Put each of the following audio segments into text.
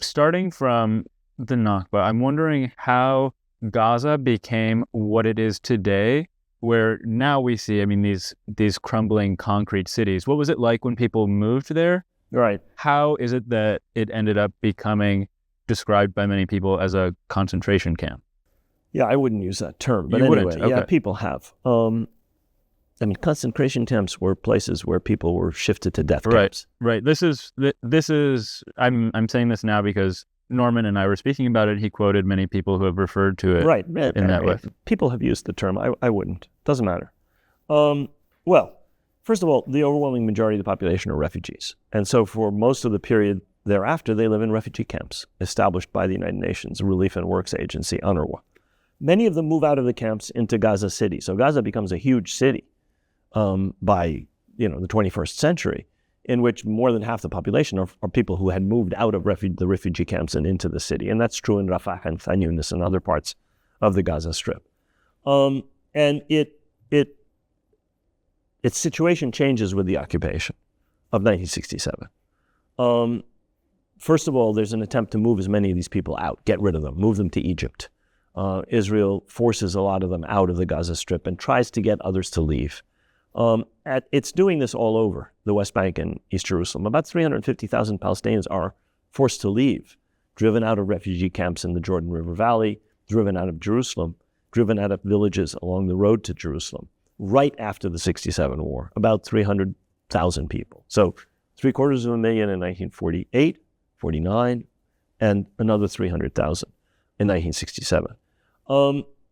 starting from the Nakba, I'm wondering how Gaza became what it is today, where now we see, these crumbling concrete cities. What was it like when people moved there? Right. How is it that it ended up becoming described by many people as a concentration camp? Yeah, I wouldn't use that term, but You anyway, wouldn't? Okay. Yeah, people have. Concentration camps were places where people were shifted to death camps. Right. This is. I'm saying this now because Norman and I were speaking about it. He quoted many people who have referred to it in that way. People have used the term. I wouldn't. Doesn't matter. Well, first of all, the overwhelming majority of the population are refugees. And so for most of the period thereafter, they live in refugee camps established by the United Nations Relief and Works Agency, UNRWA. Many of them move out of the camps into Gaza City. So Gaza becomes a huge city by the 21st century, in which more than half the population are people who had moved out of the refugee camps and into the city. And that's true in Rafah and Khan Yunis and other parts of the Gaza Strip. And its situation changes with the occupation of 1967. First of all, there's an attempt to move as many of these people out, get rid of them, move them to Egypt. Israel forces a lot of them out of the Gaza Strip and tries to get others to leave. It's doing this all over the West Bank and East Jerusalem. About 350,000 Palestinians are forced to leave, driven out of refugee camps in the Jordan River Valley, driven out of Jerusalem, driven out of villages along the road to Jerusalem, right after the 67 war, about 300,000 people. So 750,000 in 1948, 49, and another 300,000 in 1967.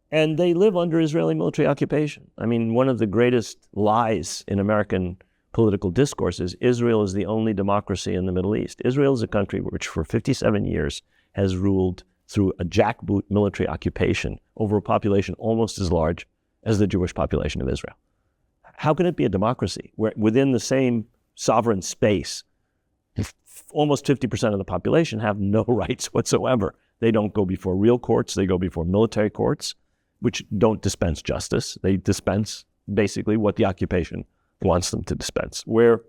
And they live under Israeli military occupation. One of the greatest lies in American political discourse is Israel is the only democracy in the Middle East. Israel is a country which for 57 years has ruled through a jackboot military occupation over a population almost as large as the Jewish population of Israel. How can it be a democracy where within the same sovereign space, almost 50% of the population have no rights whatsoever? They don't go before real courts. They go before military courts, which don't dispense justice. They dispense basically what the occupation wants them to dispense, where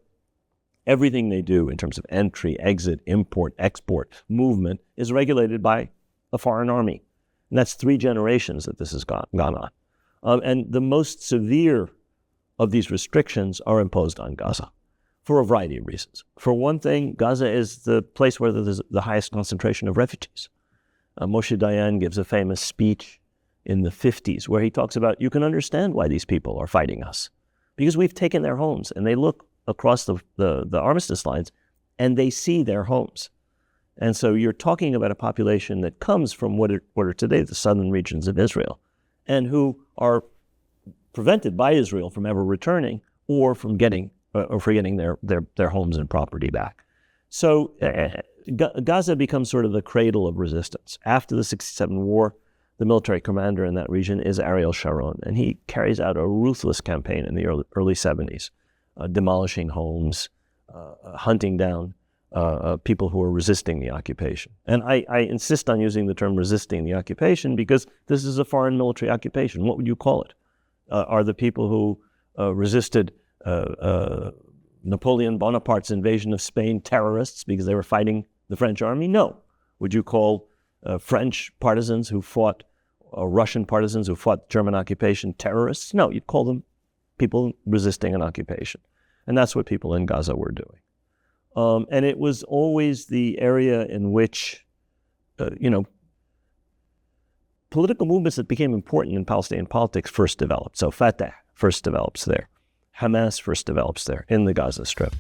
everything they do in terms of entry, exit, import, export, movement is regulated by a foreign army. And that's 3 generations that this has gone on. And the most severe of these restrictions are imposed on Gaza for a variety of reasons. For one thing, Gaza is the place where there's the highest concentration of refugees. Moshe Dayan gives a famous speech in the 50s where he talks about, you can understand why these people are fighting us, because we've taken their homes. And they look across the armistice lines and they see their homes. And so you're talking about a population that comes from what are today the southern regions of Israel, and who are prevented by Israel from ever returning or from getting their homes and property back. So Gaza becomes sort of the cradle of resistance. After the 67 war, the military commander in that region is Ariel Sharon, and he carries out a ruthless campaign in the early 70s, demolishing homes, hunting down people who are resisting the occupation. And I insist on using the term resisting the occupation because this is a foreign military occupation. What would you call it? Are the people who resisted Napoleon Bonaparte's invasion of Spain terrorists because they were fighting the French army? No. Would you call French partisans who fought, Russian partisans who fought German occupation terrorists? No, you'd call them people resisting an occupation. And that's what people in Gaza were doing. And it was always the area in which, political movements that became important in Palestinian politics first developed. So Fatah first develops there. Hamas first develops there in the Gaza Strip.